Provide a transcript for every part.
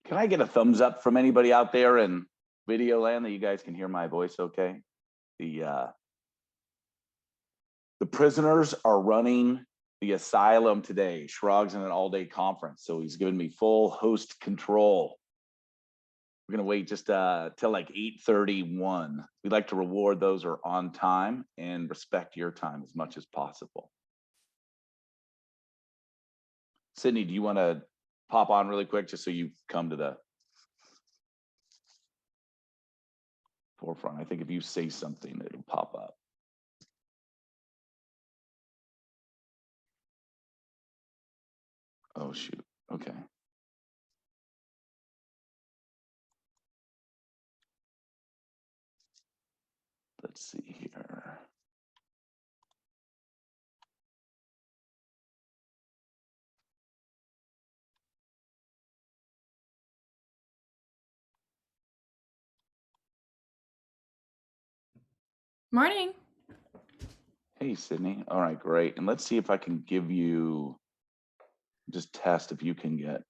Can I get a thumbs up from anybody out there in video land that you guys can hear my voice okay? The prisoners are running the asylum today. Chirag's in an all-day conference, so he's given me full host control. We're gonna wait just till like 8:31. We'd like to reward those who are on time and respect your time as much as possible. Sydney, do you want to pop on really quick just so you come to the forefront? I think if you say something, it'll pop up. Oh, shoot. Okay. Let's see here. Morning. Hey, Sydney. All right, great. And let's see if I can give you, just test if you can get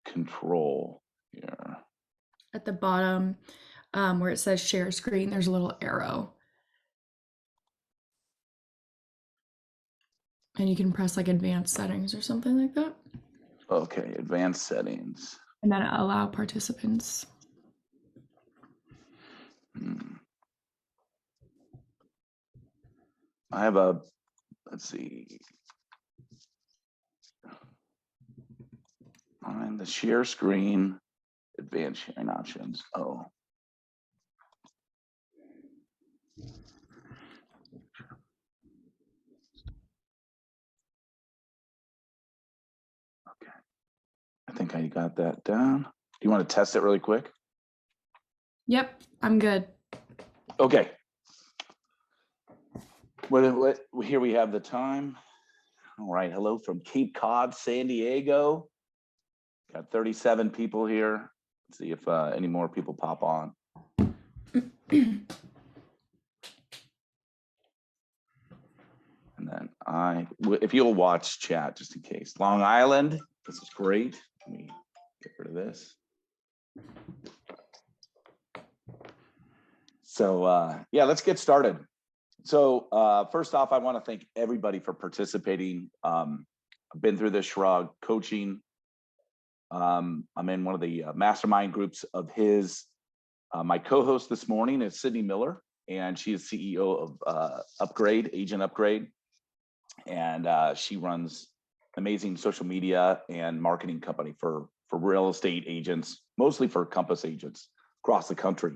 control here. At the bottom, where it says share screen, there's a little arrow. And you can press like advanced settings or something like that. Okay, advanced settings. And then allow participants. I have a, let's see. On the share screen, advanced sharing options. Oh. Okay. I think I got that down. Do you want to test it really quick? Yep, I'm good. Okay. Well, here we have the time. All right. Hello from Cape Cod, San Diego. Got 37 people here. Let's see if any more people pop on. And then if you'll watch chat just in case. Long Island, this is great. Let me get rid of this. So yeah, let's get started. So first off, I want to thank everybody for participating. I've been through this Chirag Coaching. I'm in one of the mastermind groups of his. My co-host this morning is Sydney Miller, and she is CEO of Agent Upgrade. And she runs amazing social media and marketing company for real estate agents, mostly for Compass agents across the country.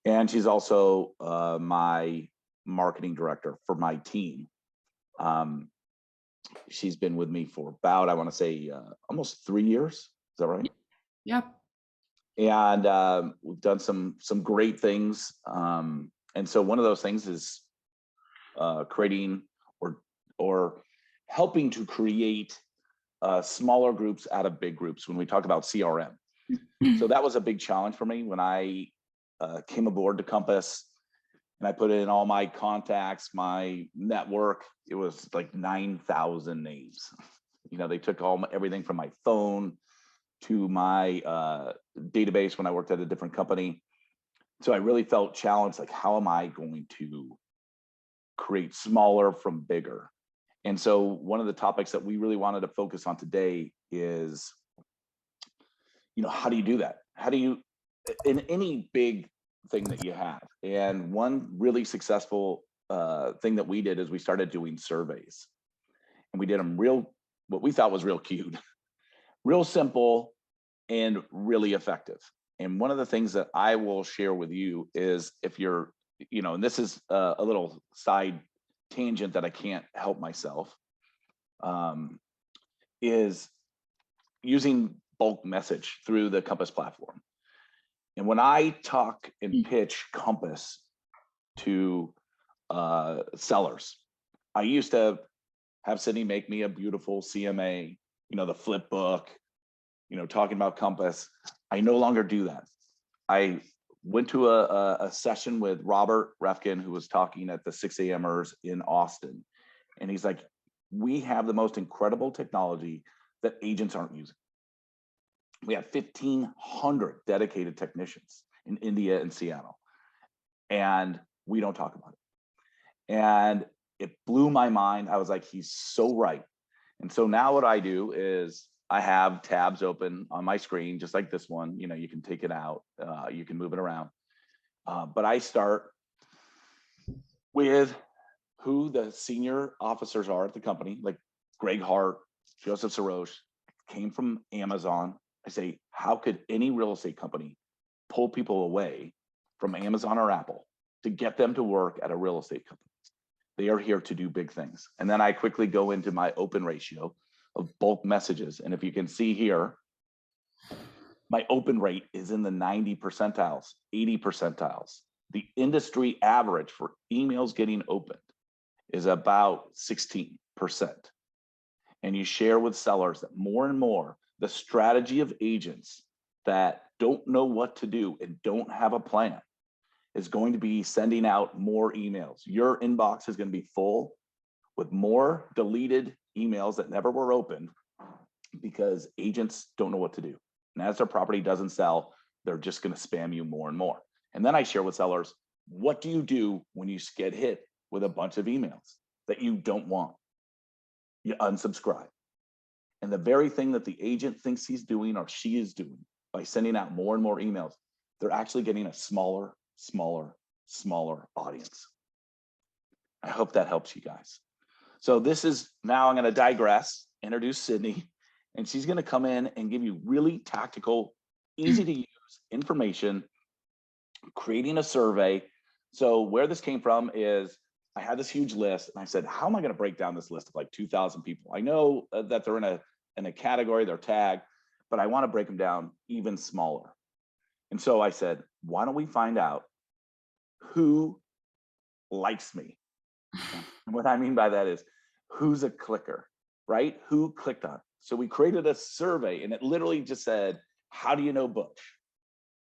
And she's also my marketing director for my team. She's been with me for about, I want to say, almost 3 years. Is that right? Yep. And we've done some great things. And so one of those things is creating or helping to create smaller groups out of big groups when we talk about CRM. So that was a big challenge for me when I came aboard to Compass and I put in all my contacts, my network. It was like 9,000 names. You know, they took everything from my phone to my database when I worked at a different company. So I really felt challenged, like, how am I going to create smaller from bigger? And so one of the topics that we really wanted to focus on today is, you know, how do you do that? How do you, in any big thing that you have? And one really successful thing that we did is we started doing surveys, and we did them what we thought was real cute, real simple, and really effective. And one of the things that I will share with you is, if you're, you know, and this is a little side tangent that I can't help myself, is using bulk message through the Compass platform. And when I talk and pitch Compass to sellers, I used to have Sydney make me a beautiful CMA, you know, the flip book, you know, talking about Compass. I no longer do that. I went to a session with Robert Refkin, who was talking at the 6 a.m.ers in Austin. And he's like, we have the most incredible technology that agents aren't using. We have 1,500 dedicated technicians in India and Seattle, and we don't talk about it. And it blew my mind. I was like, he's so right. And so now what I do is I have tabs open on my screen, just like this one. You know, you can take it out, you can move it around. But I start with who the senior officers are at the company, like Greg Hart, Joseph Soros, came from Amazon. I say, how could any real estate company pull people away from Amazon or Apple to get them to work at a real estate company? They are here to do big things. And then I quickly go into my open ratio of bulk messages. And if you can see here, my open rate is in the 90 percentiles, 80 percentiles. The industry average for emails getting opened is about 16%. And you share with sellers that more and more the strategy of agents that don't know what to do and don't have a plan is going to be sending out more emails. Your inbox is going to be full with more deleted emails that never were opened because agents don't know what to do. And as their property doesn't sell, they're just going to spam you more and more. And then I share with sellers, what do you do when you get hit with a bunch of emails that you don't want? You unsubscribe. And the very thing that the agent thinks he's doing or she is doing by sending out more and more emails, they're actually getting a smaller audience. I hope that helps you guys. So this is, now I'm going to digress, introduce Sydney, and she's going to come in and give you really tactical, easy to use information, creating a survey. So where this came from is I had this huge list and I said, how am I going to break down this list of like 2,000 people? I know that they're in a category, they're tagged, but I want to break them down even smaller. And so I said, why don't we find out who likes me? And what I mean by that is who's a clicker, right? Who clicked on it? So we created a survey and it literally just said, how do you know Butch?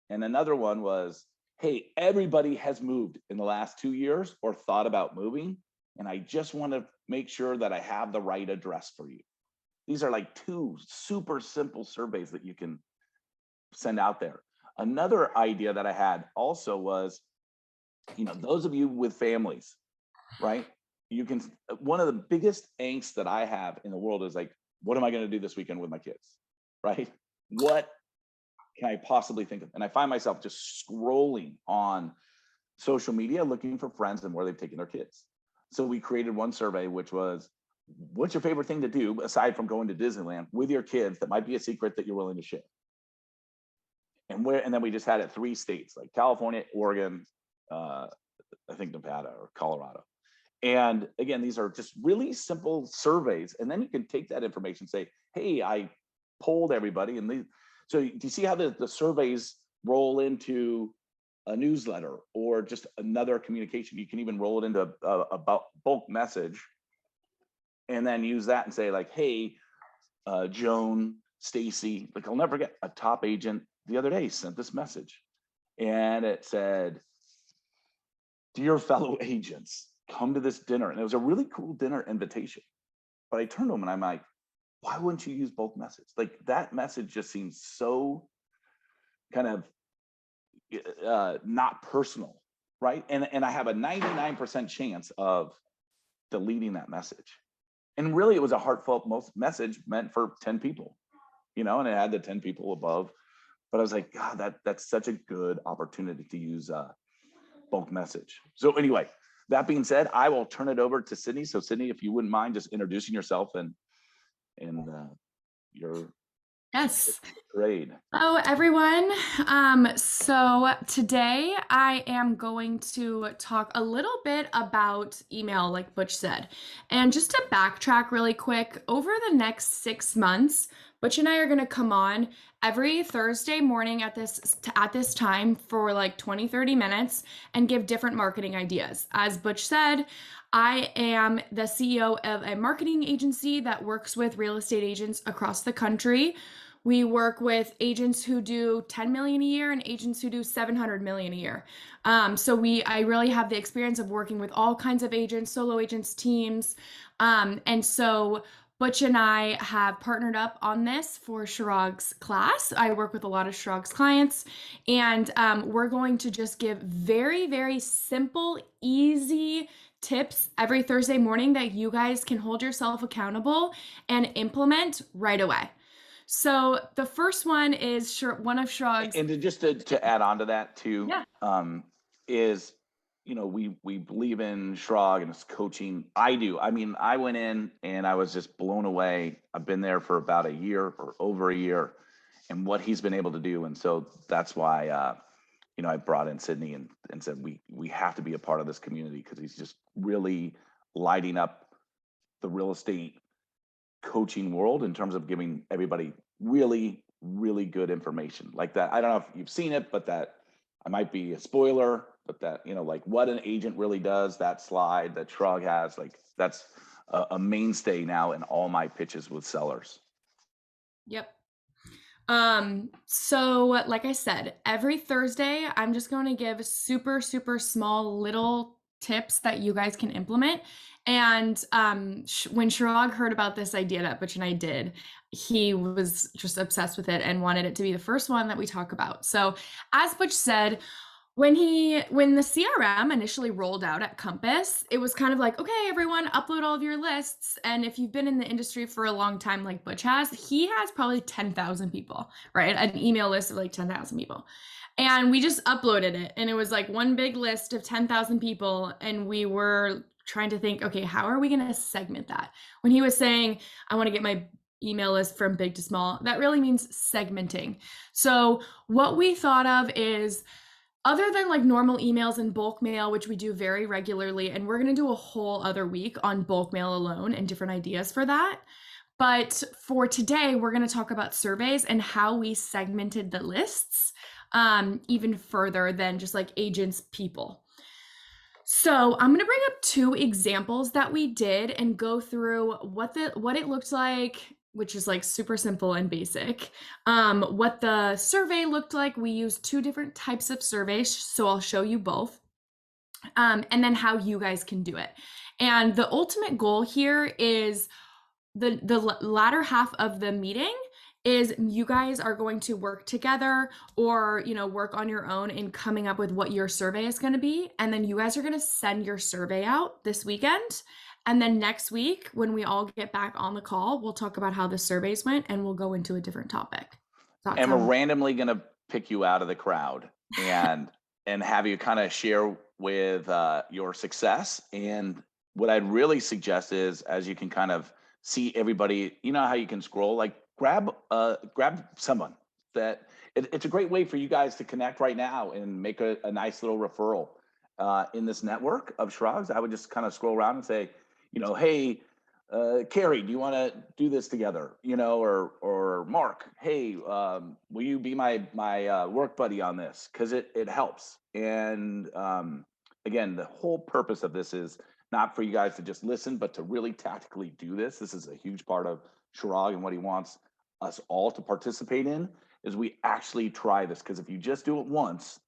And another one was, hey, everybody has moved in the last 2 years or thought about moving. And I just want to make sure that I have the right address for you. These are like two super simple surveys that you can send out there. Another idea that I had also was, you know, those of you with families, right? You can, one of the biggest angst that I have in the world is like, what am I going to do this weekend with my kids, right? What can I possibly think of? And I find myself just scrolling on social media, looking for friends and where they've taken their kids. So we created one survey, which was, what's your favorite thing to do aside from going to Disneyland with your kids that might be a secret that you're willing to share? And then we just had it 3 states like California, Oregon, I think Nevada or Colorado. And again, these are just really simple surveys. And then you can take that information and say, hey, I polled everybody. And so do you see how the surveys roll into a newsletter or just another communication? You can even roll it into a bulk message and then use that and say like, hey, Joan, Stacy, like I'll never forget, a top agent the other day sent this message and it said, dear fellow agents, come to this dinner. And it was a really cool dinner invitation. But I turned to him and I'm like, why wouldn't you use bulk message? Like that message just seems so kind of not personal, right? And I have a 99% chance of deleting that message. And really it was a heartfelt message meant for 10 people, you know, and it had the 10 people above. But I was like, God, that's such a good opportunity to use bulk message. So anyway, that being said, I will turn it over to Sydney. So Sydney, if you wouldn't mind just introducing yourself and your Yes. grade. Hello, everyone. So today I am going to talk a little bit about email, like Butch said. And just to backtrack really quick, over the next 6 months, Butch and I are going to come on every Thursday morning at this time for like 20-30 minutes and give different marketing ideas. As Butch said, I am the CEO of a marketing agency that works with real estate agents across the country. We work with agents who do 10 million a year and agents who do 700 million a year. I really have the experience of working with all kinds of agents, solo agents, teams. And so Butch and I have partnered up on this for Chirag's class. I work with a lot of Chirag's clients, and we're going to just give very, very simple, easy tips every Thursday morning that you guys can hold yourself accountable and implement right away. So the first one is one of Chirag's. And to add on to that too, Yeah. is, we believe in Chirag and his coaching. I do. I mean, I went in and I was just blown away. I've been there for about a year or over a year, and what he's been able to do. And so that's why, I brought in Sydney and said, we have to be a part of this community, because he's just really lighting up the real estate coaching world in terms of giving everybody really, really good information like that. I don't know if you've seen it, but that I might be a spoiler, but that, like what an agent really does, that slide that Chirag has, like that's a mainstay now in all my pitches with sellers. Yep. So like I said, every Thursday, I'm just going to give super, super small little tips that you guys can implement. And when Chirag heard about this idea that Butch and I did, he was just obsessed with it and wanted it to be the first one that we talk about. So as Butch said, when the CRM initially rolled out at Compass, it was kind of like, okay, everyone, upload all of your lists. And if you've been in the industry for a long time, like Butch has, he has probably 10,000 people, right? An email list of like 10,000 people. And we just uploaded it. And it was like one big list of 10,000 people. And we were trying to think, okay, how are we going to segment that? When he was saying, I want to get my email list from big to small, that really means segmenting. So what we thought of is, other than like normal emails and bulk mail, which we do very regularly, and we're going to do a whole other week on bulk mail alone and different ideas for that. But for today, we're going to talk about surveys and how we segmented the lists even further than just like agents, people. So I'm going to bring up two examples that we did and go through what it looked like, which is like super simple and basic. What the survey looked like. We used two different types of surveys, so I'll show you both. And then how you guys can do it. And the ultimate goal here is the latter half of the meeting is you guys are going to work together or, work on your own in coming up with what your survey is going to be. And then you guys are going to send your survey out this weekend. And then next week, when we all get back on the call, we'll talk about how the surveys went and we'll go into a different topic. And we're randomly going to pick you out of the crowd and have you kind of share with your success. And what I'd really suggest is, as you can kind of see everybody, how you can scroll, like grab someone that it's a great way for you guys to connect right now and make a nice little referral in this network of Chirags. I would just kind of scroll around and say, hey, Carrie, do you want to do this together? Or Mark, hey, will you be my work buddy on this? Because it helps. And again, the whole purpose of this is not for you guys to just listen, but to really tactically do this. This is a huge part of Chirag, and what he wants us all to participate in is we actually try this. Because if you just do it once,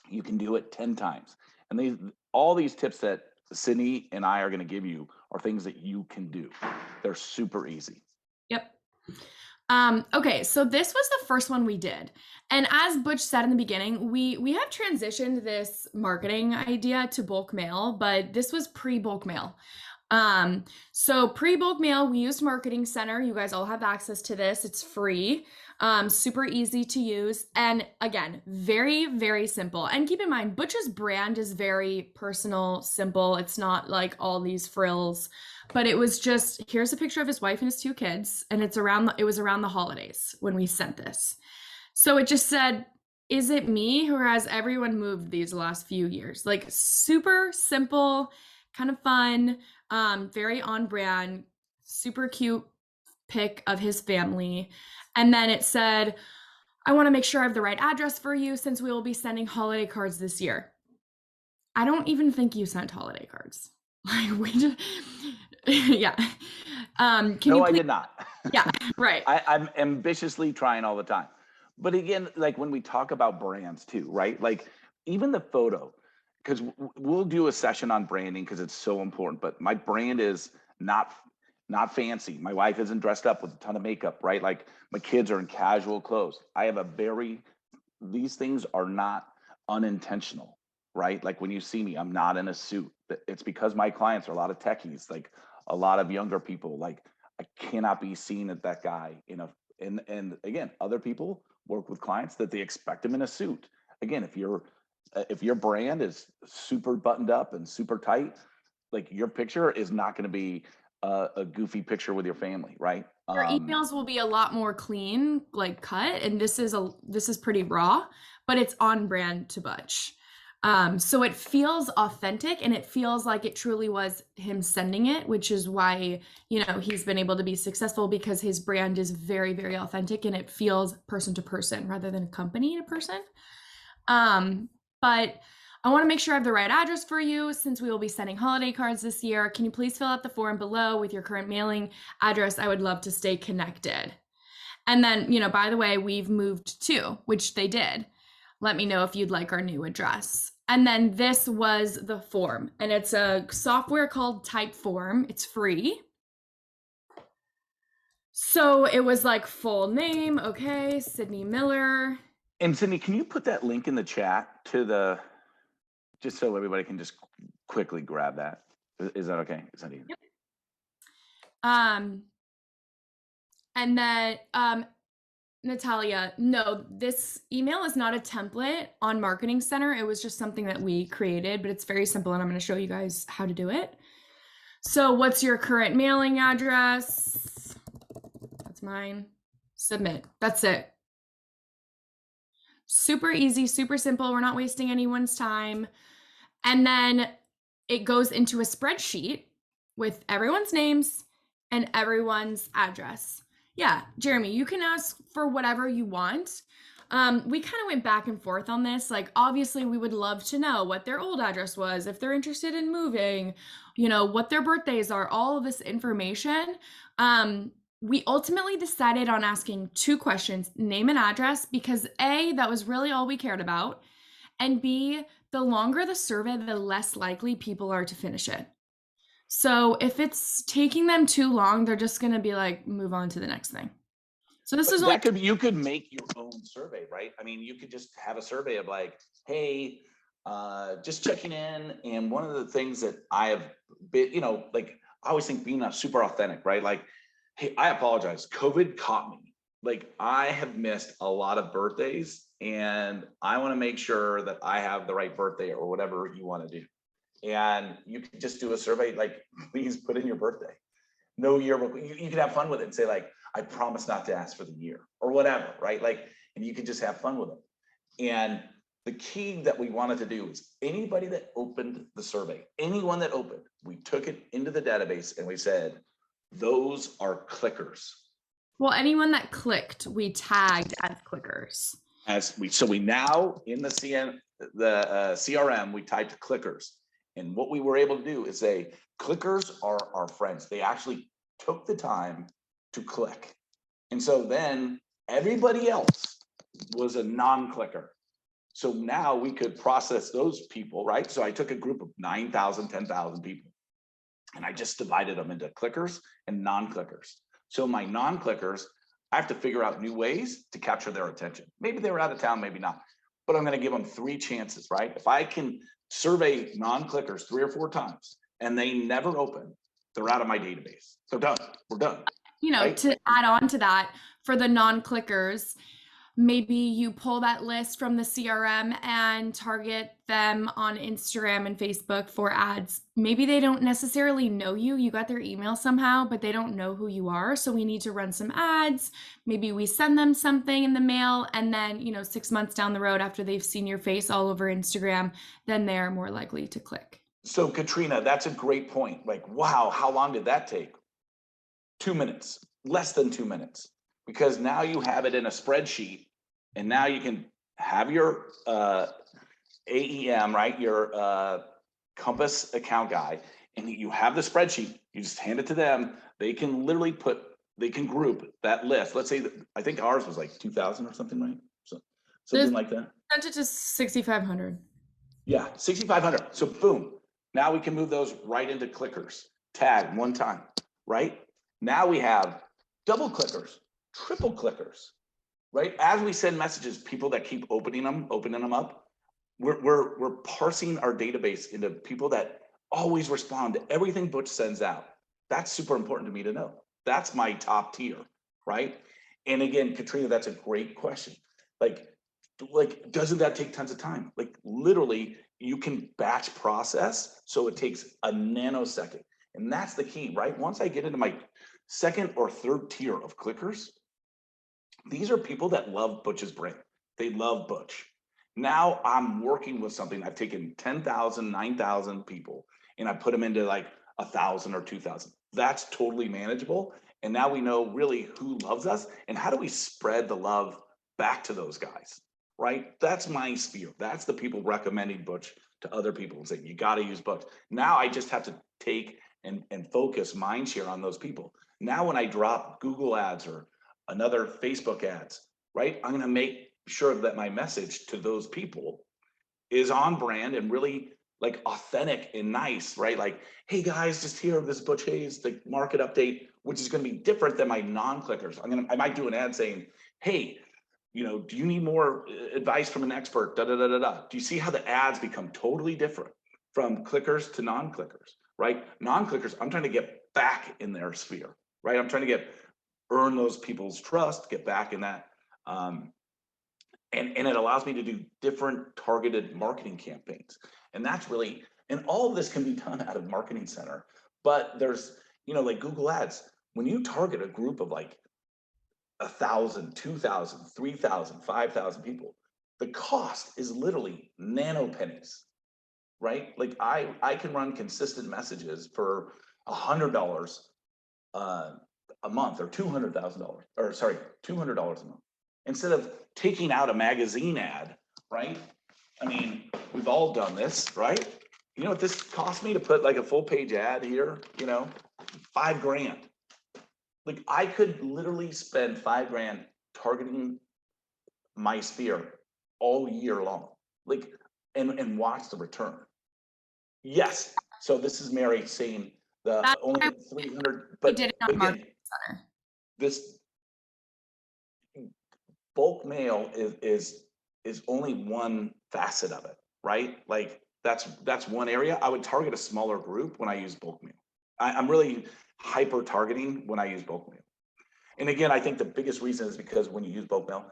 you can do it 10 times. And all these tips that Sydney and I are going to give you are things that you can do. They're super easy. Yep. Okay, so this was the first one we did. And as Butch said in the beginning, we have transitioned this marketing idea to bulk mail, but this was pre-bulk mail. So pre-bulk mail, we used Marketing Center. You guys all have access to this. It's free, super easy to use. And again, very, very simple. And keep in mind, Butch's brand is very personal, simple. It's not like all these frills, but it was just, here's a picture of his wife and his two kids. And it was around the holidays when we sent this. So it just said, is it me, or has everyone moved these last few years? Like super simple, kind of fun, very on brand, super cute pic of his family. And then it said, I want to make sure I have the right address for you since we will be sending holiday cards this year. I don't even think you sent holiday cards. Like we just, yeah. I did not. Yeah, right. I'm ambitiously trying all the time. But again, like when we talk about brands too, right? Like even the photo, because we'll do a session on branding because it's so important, but my brand is not, not fancy. My wife isn't dressed up with a ton of makeup, right? Like my kids are in casual clothes. These things are not unintentional, right? Like when you see me, I'm not in a suit. It's because my clients are a lot of techies, like a lot of younger people. Like I cannot be seen as that guy, and again, other people work with clients that they expect them in a suit. Again, if your brand is super buttoned up and super tight, like your picture is not going to be a goofy picture with your family, right? Your emails will be a lot more clean, like cut, and this is pretty raw, but it's on brand to Butch. So it feels authentic and it feels like it truly was him sending it, which is why, he's been able to be successful because his brand is very, very authentic and it feels person to person rather than company to person. But I want to make sure I have the right address for you since we will be sending holiday cards this year. Can you please fill out the form below with your current mailing address? I would love to stay connected. And then, by the way, we've moved too, which they did. Let me know if you'd like our new address. And then this was the form, and it's a software called Typeform. It's free. So it was like full name, okay, Sydney Miller. And Sydney, can you put that link in the chat just so everybody can just quickly grab that? Is that okay? Is that easy? Yep. And then Natalia, no, this email is not a template on Marketing Center. It was just something that we created, but it's very simple and I'm going to show you guys how to do it. So what's your current mailing address? That's mine. Submit. That's it. Super easy, super simple. We're not wasting anyone's time. And then it goes into a spreadsheet with everyone's names and everyone's address. Yeah, Jeremy, you can ask for whatever you want. We kind of went back and forth on this. Like, obviously, we would love to know what their old address was, if they're interested in moving, what their birthdays are, all of this information. We ultimately decided on asking 2 questions, name and address, because A, that was really all we cared about. And B, the longer the survey, the less likely people are to finish it. So if it's taking them too long, they're just going to be like, move on to the next thing. So this is like, you could make your own survey, right? I mean, you could just have a survey of like, hey, just checking in. And one of the things that I have been, like I always think being super authentic, right? Like, hey, I apologize. COVID caught me. Like I have missed a lot of birthdays and I want to make sure that I have the right birthday or whatever you want to do. And you can just do a survey, like, please put in your birthday. No yearbook. You can have fun with it and say like, I promise not to ask for the year or whatever, right? Like, and you can just have fun with it. And the key that we wanted to do is anybody that opened the survey, anyone that opened, we took it into the database and we said, those are clickers. Well, anyone that clicked, we tagged as clickers. So we now in the CRM, we typed clickers. And what we were able to do is say, clickers are our friends. They actually took the time to click. And so then everybody else was a non-clicker. So now we could process those people, right? So I took a group of 9,000, 10,000 people, and I just divided them into clickers and non-clickers. So my non-clickers, I have to figure out new ways to capture their attention. Maybe they were out of town, maybe not, but I'm going to give them 3 chances, right? If I can survey non-clickers 3 or 4 times and they never open, they're out of my database. So done, we're done. Right? To add on to that, for the non-clickers, maybe you pull that list from the CRM and target them on Instagram and Facebook for ads. Maybe they don't necessarily know you. You got their email somehow, but they don't know who you are. So we need to run some ads. Maybe we send them something in the mail. And then, 6 months down the road after they've seen your face all over Instagram, then they're more likely to click. So Katrina, that's a great point. Like, wow, how long did that take? 2 minutes, less than 2 minutes. Because now you have it in a spreadsheet and now you can have your AEM, right? Your Compass account guy, and you have the spreadsheet, you just hand it to them. They can literally they can group that list. Let's say that, I think ours was like 2,000 or something, right? So something like that. Sent it to 6,500. Yeah, 6,500. So boom, now we can move those right into clickers, tag one time, right? Now we have double clickers, triple clickers, right? As we send messages, people that keep opening them up, we're parsing our database into people that always respond to everything Butch sends out. That's super important to me to know. That's my top tier, right? And again, Katrina, that's a great question. Like, doesn't that take tons of time? Like literally, you can batch process, so it takes a nanosecond. And that's the key, right? Once I get into my second or third tier of clickers, these are people that love Butch's brand. They love Butch. Now I'm working with something. I've taken 10,000, 9,000 people and I put them into like 1,000 or 2,000. That's totally manageable. And now we know really who loves us and how do we spread the love back to those guys, right? That's my sphere. That's the people recommending Butch to other people and saying, you got to use Butch. Now I just have to take and focus mind share on those people. Now when I drop Google ads or another Facebook ads, right? I'm going to make sure that my message to those people is on brand and really like authentic and nice, right? Like, hey guys, just here, this Butch Haze, the market update, which is going to be different than my non-clickers. I might do an ad saying, hey, do you need more advice from an expert? Da da da da da. Do you see how the ads become totally different from clickers to non-clickers, right? Non-clickers, I'm trying to get back in their sphere, right? I'm trying to earn those people's trust, get back in that. And it allows me to do different targeted marketing campaigns. And that's really, and all of this can be done out of Marketing Center, but there's, like Google Ads, when you target a group of like 1,000, 2,000, 3,000, 5,000 people, the cost is literally nano pennies, right? Like I can run consistent messages for $100 a month or $200,000 or sorry, $200 a month instead of taking out a magazine ad, right? I mean, we've all done this, right? You know what this cost me to put like a full page ad here, $5,000. Like I could literally spend $5,000 targeting my sphere all year long, like, and watch the return. Yes. So this is Mary saying the That's only why 300, we did it on but again, Marketing Center. this bulk mail is only one facet of it, right? Like that's one area. I would target a smaller group when I use bulk mail. I'm really hyper targeting when I use bulk mail. And again, I think the biggest reason is because when you use bulk mail,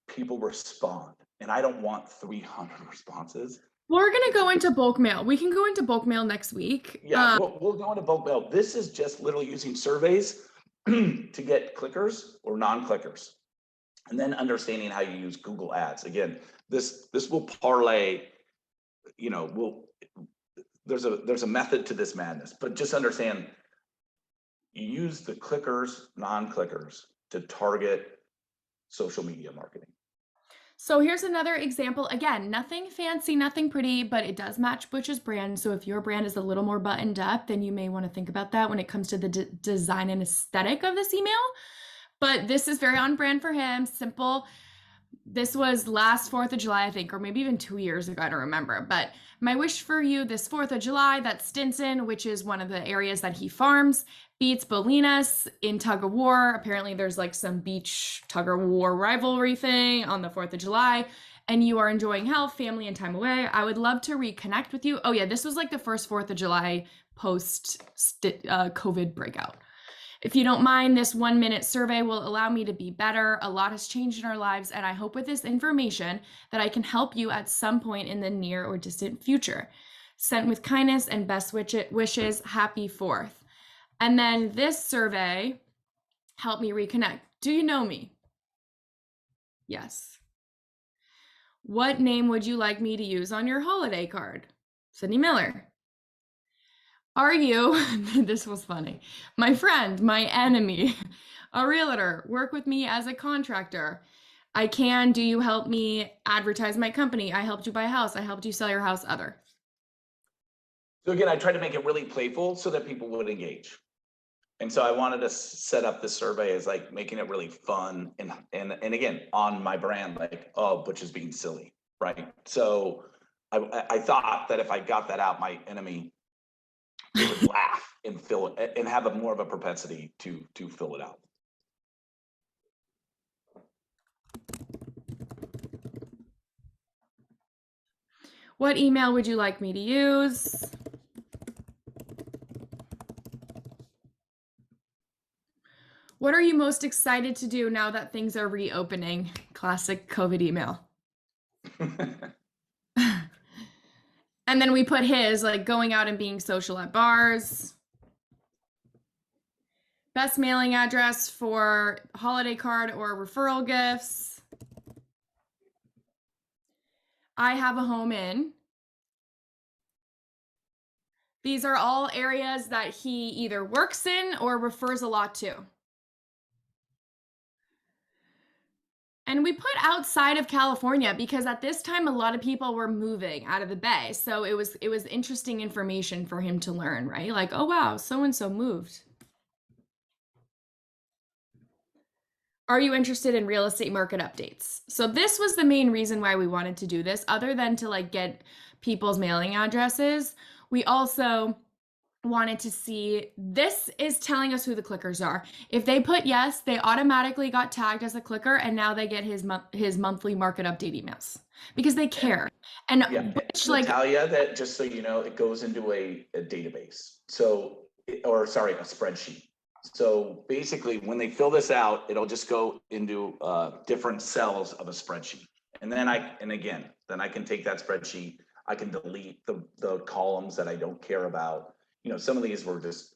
people respond, and I don't want 300 responses. We're going to go into bulk mail. We can go into bulk mail next week. Yeah, we'll go into bulk mail. This is just literally using surveys to get clickers or non-clickers, and then understanding how you use Google Ads. Again, this will parlay. There's a method to this madness, but just understand you use the clickers, non-clickers to target social media marketing. So here's another example. Again, nothing fancy, nothing pretty, but it does match Butch's brand. So if your brand is a little more buttoned up, then you may want to think about that when it comes to the design and aesthetic of this email. But this is very on brand for him, simple. This was last 4th of July, I think, or maybe even 2 years ago, I don't remember. But my wish for you this 4th of July, that Stinson, which is one of the areas that he farms, beats Bolinas in tug of war. Apparently there's like some beach tug of war rivalry thing on the 4th of July. And you are enjoying health, family, and time away. I would love to reconnect with you. Oh yeah, this was like the first 4th of July post COVID breakout. If you don't mind, this 1-minute survey will allow me to be better. A lot has changed in our lives, and I hope with this information that I can help you at some point in the near or distant future. Sent with kindness and best wishes, happy 4th. And then this survey helped me reconnect. Do you know me? Yes. What name would you like me to use on your holiday card? Sydney Miller. Are you, this was funny, my friend, my enemy, a realtor, work with me as a contractor? I can, do you help me advertise my company? I helped you buy a house. I helped you sell your house, other. So again, I tried to make it really playful so that people would engage. And so I wanted to set up the survey as like making it really fun and again, on my brand, like, oh, Butch is being silly, right? So I thought that if I got that out, my enemy they would laugh and fill it and have a more of a propensity to fill it out. What email would you like me to use? What are you most excited to do now that things are reopening? Classic COVID email. And then we put his, like going out and being social at bars. Best mailing address for holiday card or referral gifts. I have a home in. These are all areas that he either works in or refers a lot to. And we put outside of California because at this time a lot of people were moving out of the Bay. So it was interesting information for him to learn, right? Like, oh wow, so and so moved. Are you interested in real estate market updates? So this was the main reason why we wanted to do this, other than to like get people's mailing addresses. We also wanted to see, this is telling us who the clickers are. If they put yes, they automatically got tagged as a clicker, and now they get his monthly market update emails because they care. And Yeah, which, Natalia, that just so you know, it goes into a database. So, or sorry, a spreadsheet. So basically, when they fill this out, it'll just go into different cells of a spreadsheet. And then then I can take that spreadsheet. I can delete the columns that I don't care about. Some of these were just,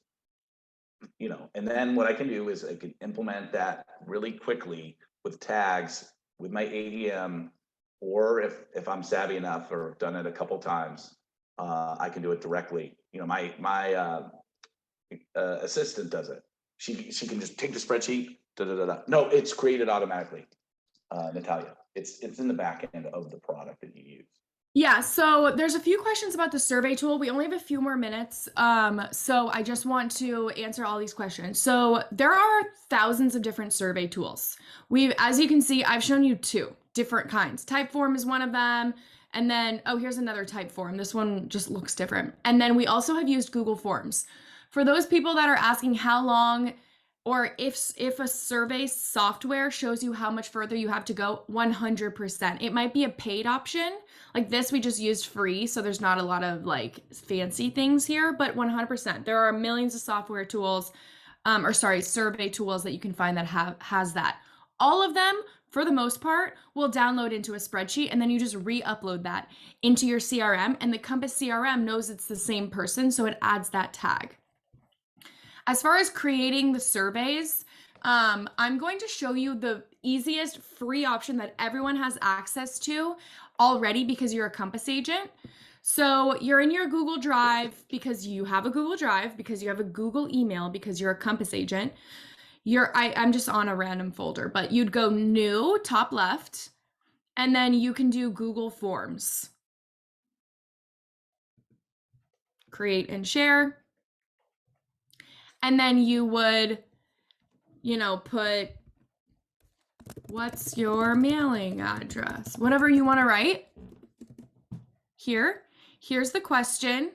and then what I can do is I can implement that really quickly with tags with my ADM, or if I'm savvy enough or done it a couple times, I can do it directly. My assistant does it. She can just take the spreadsheet. No, it's created automatically. Natalia, it's in the back end of the product that you use. Yeah, so there's a few questions about the survey tool. We only have a few more minutes, so I just want to answer all these questions. So there are thousands of different survey tools. As you can see, I've shown you two different kinds. Typeform is one of them, and then, oh, here's another Typeform. This one just looks different. And then we also have used Google Forms. For those people that are asking how long, or if a survey software shows you how much further you have to go, 100%. It might be a paid option. Like this, we just used free, so there's not a lot of like fancy things here, but 100%. There are millions of software tools, survey tools that you can find that has that. All of them, for the most part, will download into a spreadsheet, and then you just re-upload that into your CRM, and the Compass CRM knows it's the same person, so it adds that tag. As far as creating the surveys, I'm going to show you the easiest free option that everyone has access to already because you're a Compass agent. So you're in your Google Drive because you have a Google Drive, because you have a Google email, because you're a Compass agent. I'm just on a random folder, but you'd go new, top left, and then you can do Google Forms. Create and share. And then you would, put what's your mailing address? Whatever you want to write. Here's the question.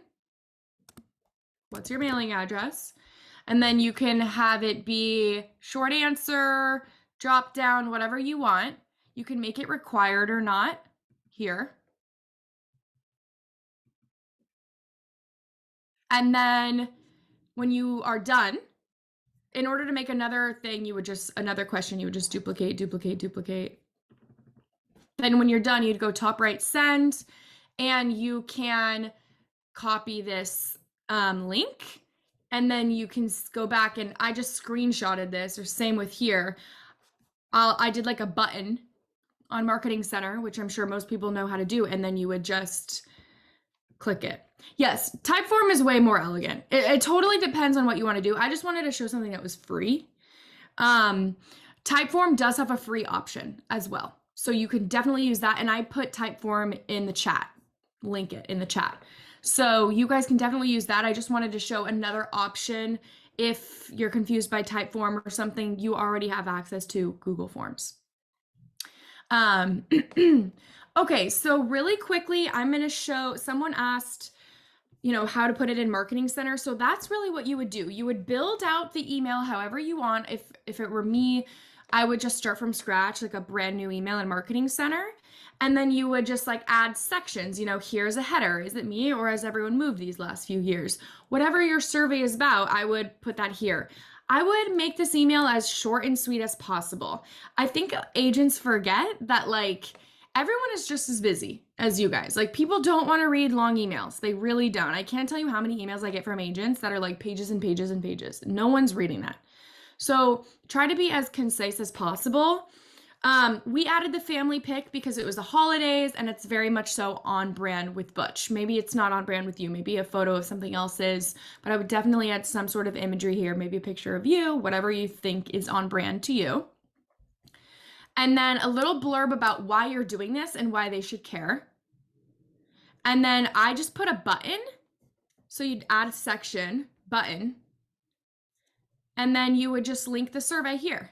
What's your mailing address? And then you can have it be short answer, drop down, whatever you want. You can make it required or not here. And then when you are done, in order to make another thing, another question, you would just duplicate, duplicate, duplicate. Then when you're done, you'd go top right, send, and you can copy this link, and then you can go back, and I just screenshotted this, or same with here. I did like a button on Marketing Center, which I'm sure most people know how to do, and then you would just click it. Yes, Typeform is way more elegant. It totally depends on what you want to do. I just wanted to show something that was free. Typeform does have a free option as well. So you can definitely use that. And I put Typeform in the chat, link it in the chat. So you guys can definitely use that. I just wanted to show another option. If you're confused by Typeform or something, you already have access to Google Forms. Okay, so really quickly, I'm going to show, someone asked, how to put it in Marketing Center. So that's really what you would do. You would build out the email however you want. If it were me, I would just start from scratch, like a brand new email in Marketing Center. And then you would just like add sections, here's a header. Is it me or has everyone moved these last few years? Whatever your survey is about, I would put that here. I would make this email as short and sweet as possible. I think agents forget that everyone is just as busy as you guys. Like people don't want to read long emails. They really don't. I can't tell you how many emails I get from agents that are like pages and pages and pages. No one's reading that. So try to be as concise as possible. We added the family pic because it was the holidays and it's very much so on brand with Butch. Maybe it's not on brand with you. Maybe a photo of something else is, but I would definitely add some sort of imagery here. Maybe a picture of you, whatever you think is on brand to you. And then a little blurb about why you're doing this and why they should care. And then I just put a button. So you'd add a section, button. And then you would just link the survey here.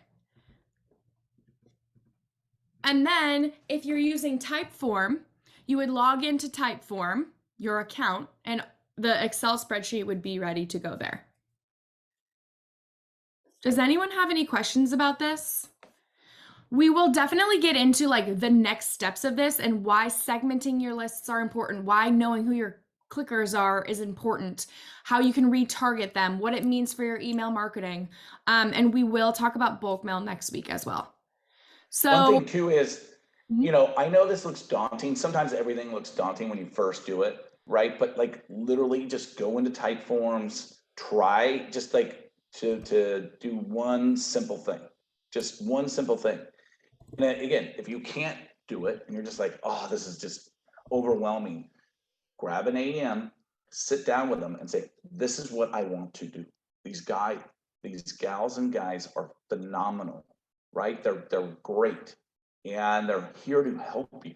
And then if you're using Typeform, you would log into Typeform, your account, and the Excel spreadsheet would be ready to go there. Does anyone have any questions about this? We will definitely get into the next steps of this and why segmenting your lists are important, why knowing who your clickers are is important, how you can retarget them, what it means for your email marketing. And we will talk about bulk mail next week as well. So one thing too is, I know this looks daunting. Sometimes everything looks daunting when you first do it, right? But literally just go into Typeforms, try just to do one simple thing, just one simple thing. And then, again, if you can't do it and you're just like, oh, this is just overwhelming, grab an AM, sit down with them and say, this is what I want to do. These gals and guys are phenomenal, right? They're great. And they're here to help you.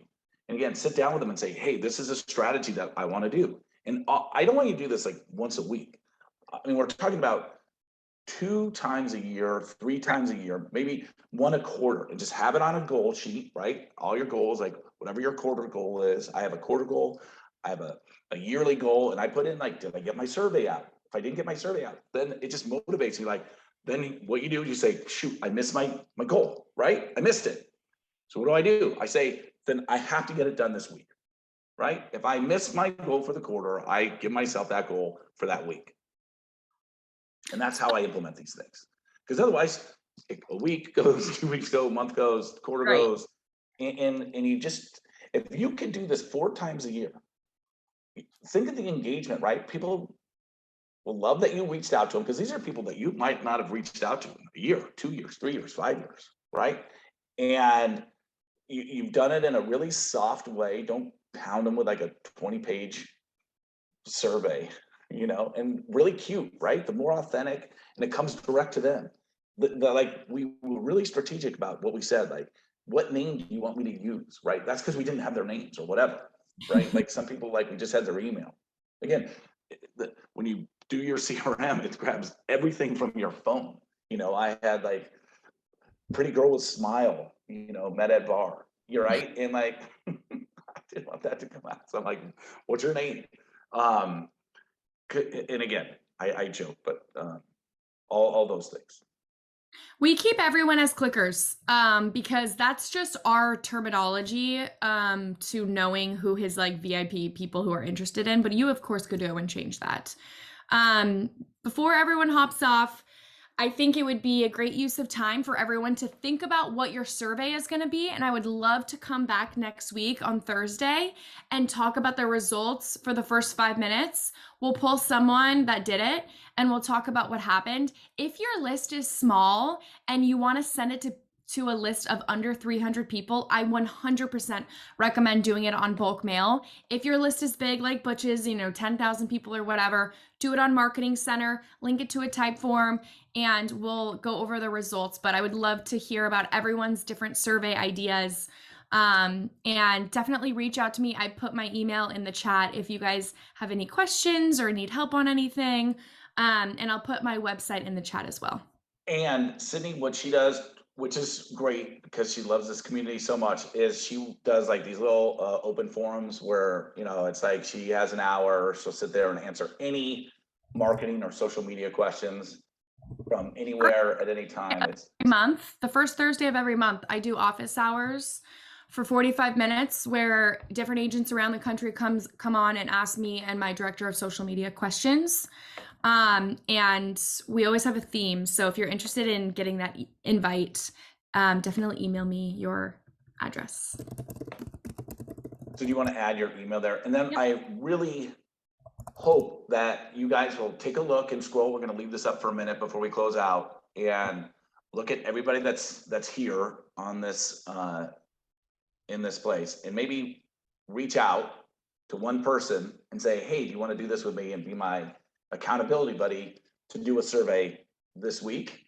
And again, sit down with them and say, hey, this is a strategy that I want to do. And I don't want you to do this once a week. I mean, we're talking about 2 times a year, 3 times a year, maybe 1 a quarter, and just have it on a goal sheet, right? All your goals, whatever your quarter goal is. I have a quarter goal, I have a yearly goal, and I put in did I get my survey out? If I didn't get my survey out, then it just motivates you. Then what you do is you say, shoot, I missed my goal, right? I missed it. So what do? I say, then I have to get it done this week, right? If I miss my goal for the quarter, I give myself that goal for that week. And that's how I implement these things. Because otherwise, a week goes, 2 weeks go, a month goes, quarter goes. And you just, if you can do this 4 times a year, think of the engagement, right? People will love that you reached out to them because these are people that you might not have reached out to in a year, 2 years, 3 years, 5 years, right? And you've done it in a really soft way. Don't pound them with a 20-page survey, and really cute, right? The more authentic, and it comes direct to them. We were really strategic about what we said, what name do you want me to use, right? That's because we didn't have their names or whatever, right? Some people we just had their email. Again, when you do your CRM, it grabs everything from your phone. I had pretty girl with smile, met at bar, you're right. And I didn't want that to come out. So I'm what's your name? And again, I joke, but all those things. We keep everyone as clickers because that's just our terminology to knowing who his VIP people who are interested in. But you, of course, could go and change that. Before everyone hops off, I think it would be a great use of time for everyone to think about what your survey is going to be. And I would love to come back next week on Thursday and talk about the results for the first 5 minutes. We'll pull someone that did it and we'll talk about what happened. If your list is small and you want to send it to a list of under 300 people, I 100% recommend doing it on bulk mail. If your list is big like Butch's, 10,000 people or whatever, do it on Marketing Center, link it to a Typeform, and we'll go over the results. But I would love to hear about everyone's different survey ideas. And definitely reach out to me. I put my email in the chat if you guys have any questions or need help on anything. And I'll put my website in the chat as well. And Sydney, what she does which is great because she loves this community so much, is she does like these little open forums where, you know, it's like she has an hour, she'll sit there and answer any marketing or social media questions from anywhere at any time. It's Every month, the first Thursday of every month, I do office hours for 45 minutes where different agents around the country come on and ask me and my director of social media questions. And we always have a theme. So if you're interested in getting that invite, definitely email me your address. So do you want to add your email there? And then Yep. I really hope that you guys will take a look and scroll. We're going to leave this up for a minute before we close out and look at everybody that's here on this in this place, and maybe reach out to one person and say, hey, do you want to do this with me and be my accountability buddy to do a survey this week?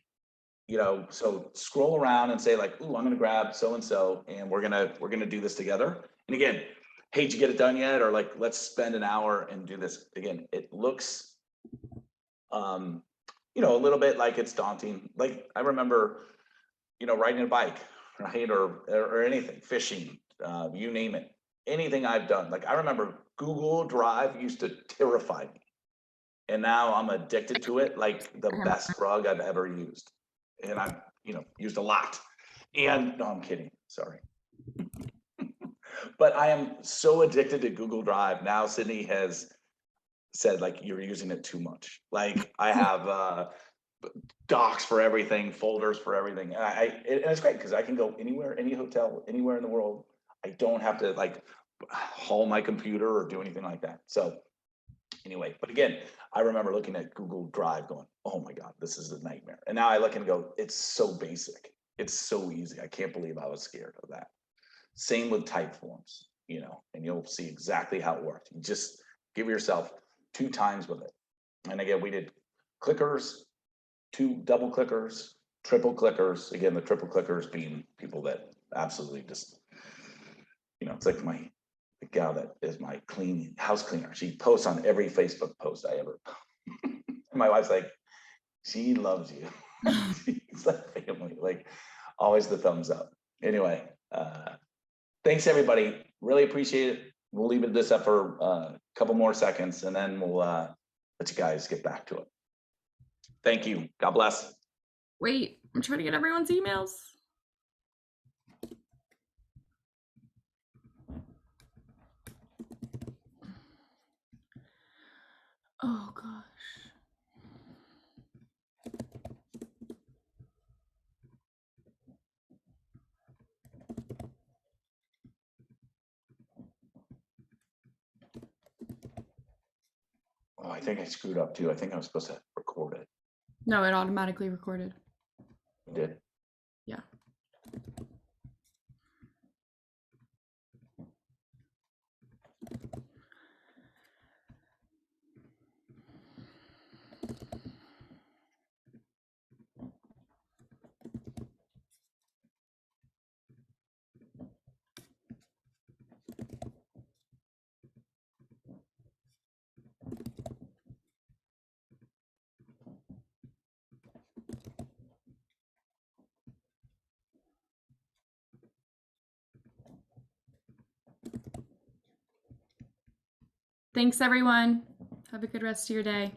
You know, so scroll around and say like, ooh, I'm gonna grab so and so and we're gonna do this together. And again, hey, did you get it done yet? Or like, let's spend an hour and do this. Again, it looks you know, a little bit like it's daunting. Like I remember, you know, riding a bike, right? Or anything, fishing, you name it. Anything I've done. Like I remember Google Drive used to terrify me. And now I'm addicted to it like the best drug I've ever used. And I've, you know, used a lot. And no, I'm kidding. Sorry. But I am so addicted to Google Drive. Now Sydney has said like you're using it too much. Like I have docs for everything, folders for everything. And it's great because I can go anywhere, any hotel, anywhere in the world. I don't have to like haul my computer or do anything like that. So anyway, but again, I remember looking at Google Drive going, oh my God, this is a nightmare. And now I look and go, it's so basic. It's so easy. I can't believe I was scared of that. Same with type forms, you know, and you'll see exactly how it works. You just give yourself 2 times with it. And again, we did clickers, 2 double clickers, triple clickers. Again, the triple clickers being people that absolutely just, you know, it's like the gal that is my house cleaner. She posts on every Facebook post I ever. And my wife's like, she loves you. She's like family, like always the thumbs up. Anyway, thanks everybody. Really appreciate it. We'll leave this up for a couple more seconds and then we'll let you guys get back to it. Thank you. God bless. Wait, I'm trying to get everyone's emails. Oh gosh. Oh, I think I screwed up too. I think I was supposed to record it. No, it automatically recorded. You did? Yeah. Thanks, everyone. Have a good rest of your day.